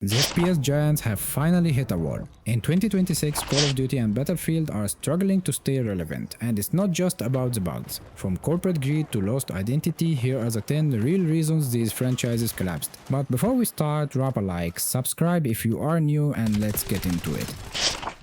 The FPS giants have finally hit a wall. In 2026, Call of Duty and Battlefield are struggling to stay relevant, and it's not just about the bugs. From corporate greed to lost identity, here are the 10 real reasons these franchises collapsed. But before we start, drop a like, subscribe if you are new, and let's get into it.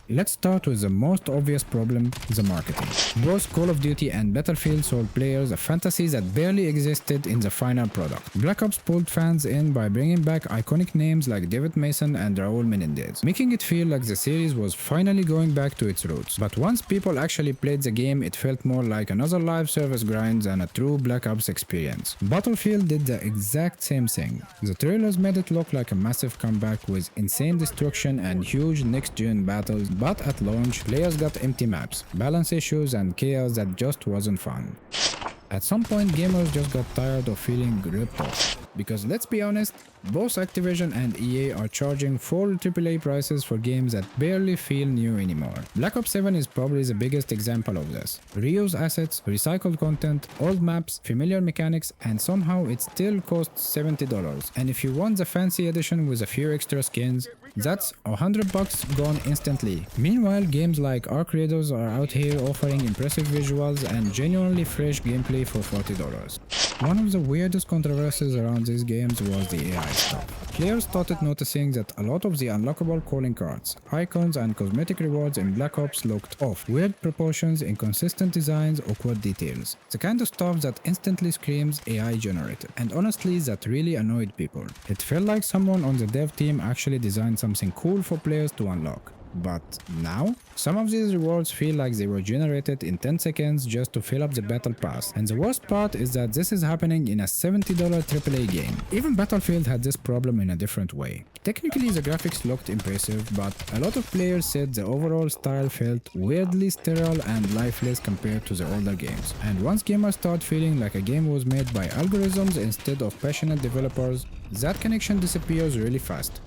Let's start with the most obvious problem, the marketing. Both Call of Duty and Battlefield sold players a fantasy that barely existed in the final product. Black Ops pulled fans in by bringing back iconic names like David Mason and Raul Menendez, making it feel like the series was finally going back to its roots. But once people actually played the game, it felt more like another live service grind than a true Black Ops experience. Battlefield did the exact same thing. The trailers made it look like a massive comeback with insane destruction and huge next-gen battles, but at launch, players got empty maps, balance issues, and chaos that just wasn't fun. At some point, gamers just got tired of feeling ripped off. Because let's be honest, both Activision and EA are charging full AAA prices for games that barely feel new anymore. Black Ops 7 is probably the biggest example of this. Reused assets, recycled content, old maps, familiar mechanics, and somehow it still costs $70. And if you want the fancy edition with a few extra skins, that's $100 gone instantly. Meanwhile, games like Arc Raiders are out here offering impressive visuals and genuinely fresh gameplay for $40. One of the weirdest controversies around these games was the AI stuff. Players started noticing that a lot of the unlockable calling cards, icons, and cosmetic rewards in Black Ops looked off. Weird proportions, inconsistent designs, awkward details. The kind of stuff that instantly screams AI generated. And honestly, that really annoyed people. It felt like someone on the dev team actually designed something cool for players to unlock. But now, some of these rewards feel like they were generated in 10 seconds just to fill up the battle pass. And the worst part is that this is happening in a $70 AAA game. Even Battlefield had this problem in a different way. Technically, the graphics looked impressive, but a lot of players said the overall style felt weirdly sterile and lifeless compared to the older games. And once gamers start feeling like a game was made by algorithms instead of passionate developers, that connection disappears really fast.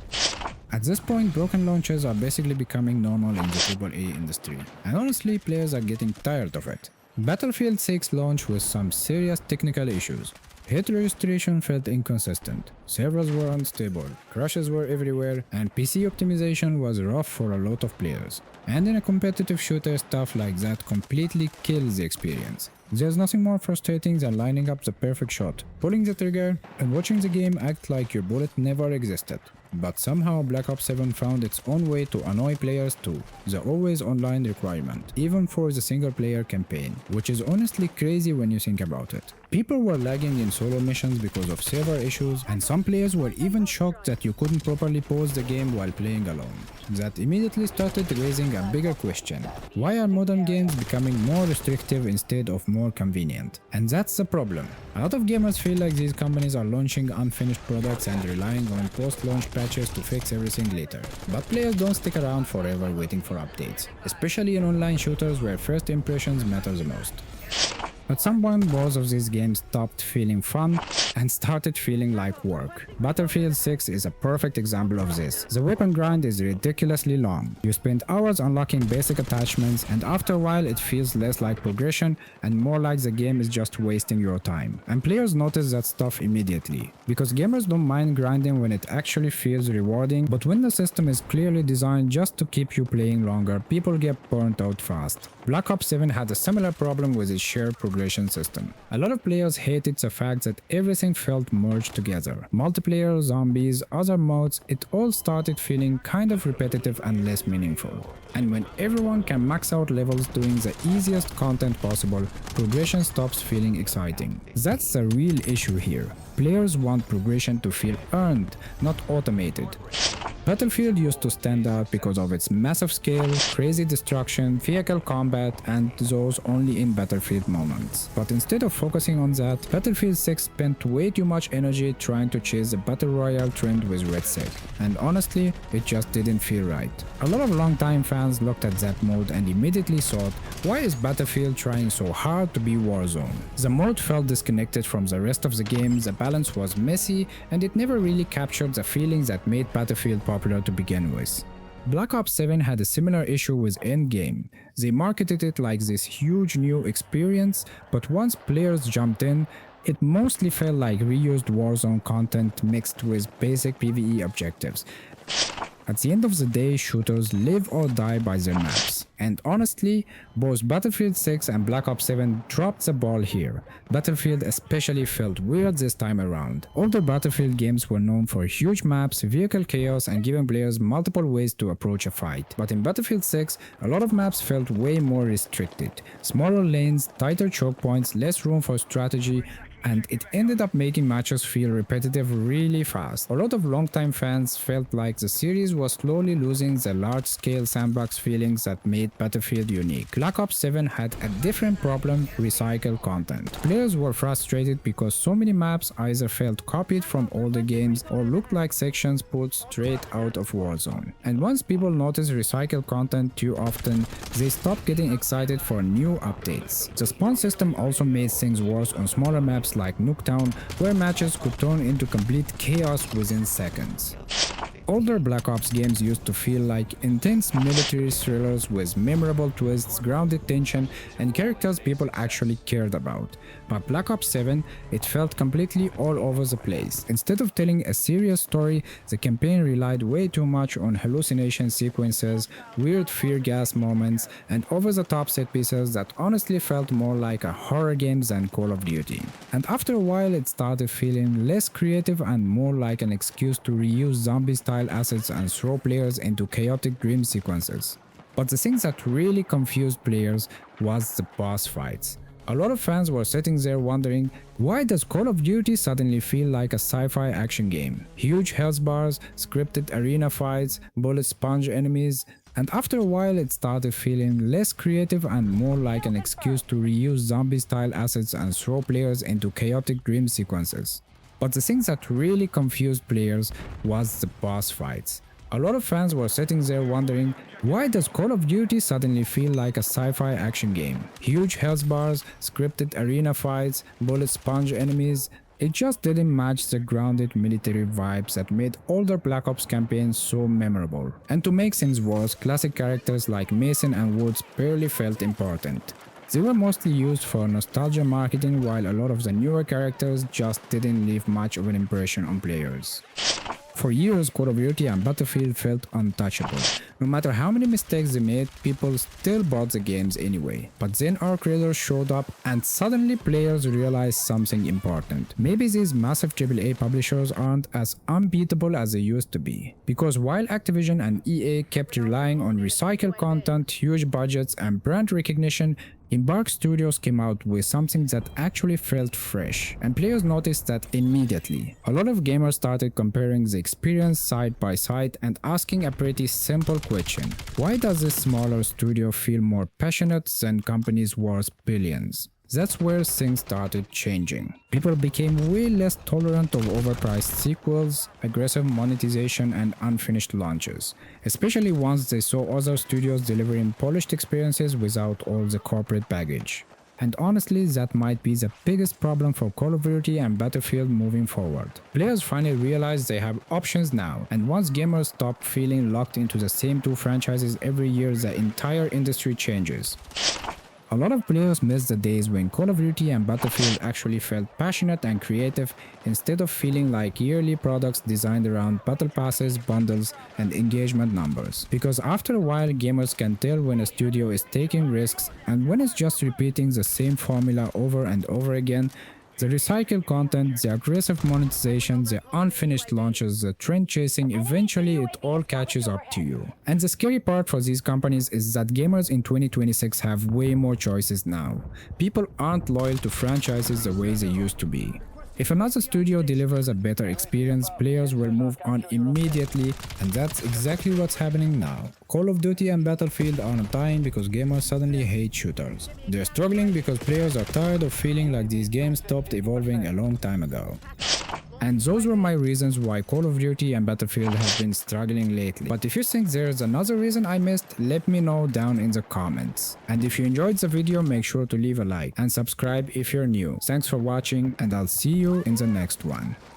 At this point, broken launches are basically becoming normal in the AAA industry, and honestly, players are getting tired of it. Battlefield 6 launched with some serious technical issues. Hit registration felt inconsistent, servers were unstable, crashes were everywhere, and PC optimization was rough for a lot of players. And in a competitive shooter, stuff like that completely kills the experience. There's nothing more frustrating than lining up the perfect shot, pulling the trigger, and watching the game act like your bullet never existed. But somehow Black Ops 7 found its own way to annoy players too, the always online requirement, even for the single player campaign, which is honestly crazy when you think about it. People were lagging in solo missions because of server issues, and some players were even shocked that you couldn't properly pause the game while playing alone. That immediately started raising a bigger question. Why are modern games becoming more restrictive instead of more convenient? And that's the problem. A lot of gamers feel like these companies are launching unfinished products and relying on post-launch patches to fix everything later. But players don't stick around forever waiting for updates, especially in online shooters where first impressions matter the most. At some point, both of these games stopped feeling fun and started feeling like work. Battlefield 6 is a perfect example of this. The weapon grind is ridiculously long. You spend hours unlocking basic attachments, and after a while it feels less like progression and more like the game is just wasting your time. And players notice that stuff immediately, because gamers don't mind grinding when it actually feels rewarding, but when the system is clearly designed just to keep you playing longer, people get burnt out fast. Black Ops 7 had a similar problem with its shared progression system. A lot of players hated the fact that everything felt merged together. Multiplayer, zombies, other modes, it all started feeling kind of repetitive and less meaningful. And when everyone can max out levels doing the easiest content possible, progression stops feeling exciting. That's the real issue here. Players want progression to feel earned, not automated. Battlefield used to stand out because of its massive scale, crazy destruction, vehicle combat, and those only in Battlefield moments. But instead of focusing on that, Battlefield 6 spent way too much energy trying to chase the Battle Royale trend with Red Sec, and honestly, it just didn't feel right. A lot of longtime fans looked at that mode and immediately thought, why is Battlefield trying so hard to be Warzone? The mode felt disconnected from the rest of the game, the balance was messy, and it never really captured the feelings that made Battlefield popular to begin with. Black Ops 7 had a similar issue with Endgame. They marketed it like this huge new experience, but once players jumped in, it mostly felt like reused Warzone content mixed with basic PvE objectives. At the end of the day, shooters live or die by their maps. And honestly, both Battlefield 6 and Black Ops 7 dropped the ball here. Battlefield especially felt weird this time around. Older Battlefield games were known for huge maps, vehicle chaos, and giving players multiple ways to approach a fight. But in Battlefield 6, a lot of maps felt way more restricted. Smaller lanes, tighter choke points, less room for strategy, and it ended up making matches feel repetitive really fast. A lot of longtime fans felt like the series was slowly losing the large-scale sandbox feelings that made Battlefield unique. Black Ops 7 had a different problem: recycled content. Players were frustrated because so many maps either felt copied from older games or looked like sections pulled straight out of Warzone. And once people noticed recycled content too often, they stopped getting excited for new updates. The spawn system also made things worse on smaller maps like Nuketown, where matches could turn into complete chaos within seconds. Older Black Ops games used to feel like intense military thrillers with memorable twists, grounded tension, and characters people actually cared about. But Black Ops 7, it felt completely all over the place. Instead of telling a serious story, the campaign relied way too much on hallucination sequences, weird fear gas moments, and over-the-top set pieces that honestly felt more like a horror game than Call of Duty. And after a while, it started feeling less creative and more like an excuse to reuse zombie-style assets and throw players into chaotic dream sequences. But the thing that really confused players was the boss fights. A lot of fans were sitting there wondering, why does Call of Duty suddenly feel like a sci-fi action game? Huge health bars, scripted arena fights, bullet sponge enemies, and after a while it started feeling less creative and more like an excuse to reuse zombie-style assets and throw players into chaotic dream sequences. But the thing that really confused players was the boss fights. A lot of fans were sitting there wondering, why does Call of Duty suddenly feel like a sci-fi action game? Huge health bars, scripted arena fights, bullet sponge enemies. It just didn't match the grounded military vibes that made older Black Ops campaigns so memorable. And to make things worse, classic characters like Mason and Woods barely felt important. They were mostly used for nostalgia marketing, while a lot of the newer characters just didn't leave much of an impression on players. For years, Call of Duty and Battlefield felt untouchable. No matter how many mistakes they made, people still bought the games anyway. But then our creators showed up and suddenly players realized something important. Maybe these massive AAA publishers aren't as unbeatable as they used to be. Because while Activision and EA kept relying on recycled content, huge budgets, and brand recognition, Embark Studios came out with something that actually felt fresh, and players noticed that immediately. A lot of gamers started comparing the experience side by side and asking a pretty simple question: why does this smaller studio feel more passionate than companies worth billions? That's where things started changing. People became way less tolerant of overpriced sequels, aggressive monetization, and unfinished launches, especially once they saw other studios delivering polished experiences without all the corporate baggage. And honestly, that might be the biggest problem for Call of Duty and Battlefield moving forward. Players finally realize they have options now, and once gamers stop feeling locked into the same two franchises every year, the entire industry changes. A lot of players miss the days when Call of Duty and Battlefield actually felt passionate and creative instead of feeling like yearly products designed around battle passes, bundles, and engagement numbers. Because after a while, gamers can tell when a studio is taking risks and when it's just repeating the same formula over and over again. The recycled content, the aggressive monetization, the unfinished launches, the trend chasing, eventually it all catches up to you. And the scary part for these companies is that gamers in 2026 have way more choices now. People aren't loyal to franchises the way they used to be. If another studio delivers a better experience, players will move on immediately, and that's exactly what's happening now. Call of Duty and Battlefield aren't dying because gamers suddenly hate shooters. They're struggling because players are tired of feeling like these games stopped evolving a long time ago. And those were my reasons why Call of Duty and Battlefield have been struggling lately. But if you think there's another reason I missed, let me know down in the comments. And if you enjoyed the video, make sure to leave a like and subscribe if you're new. Thanks for watching, and I'll see you in the next one.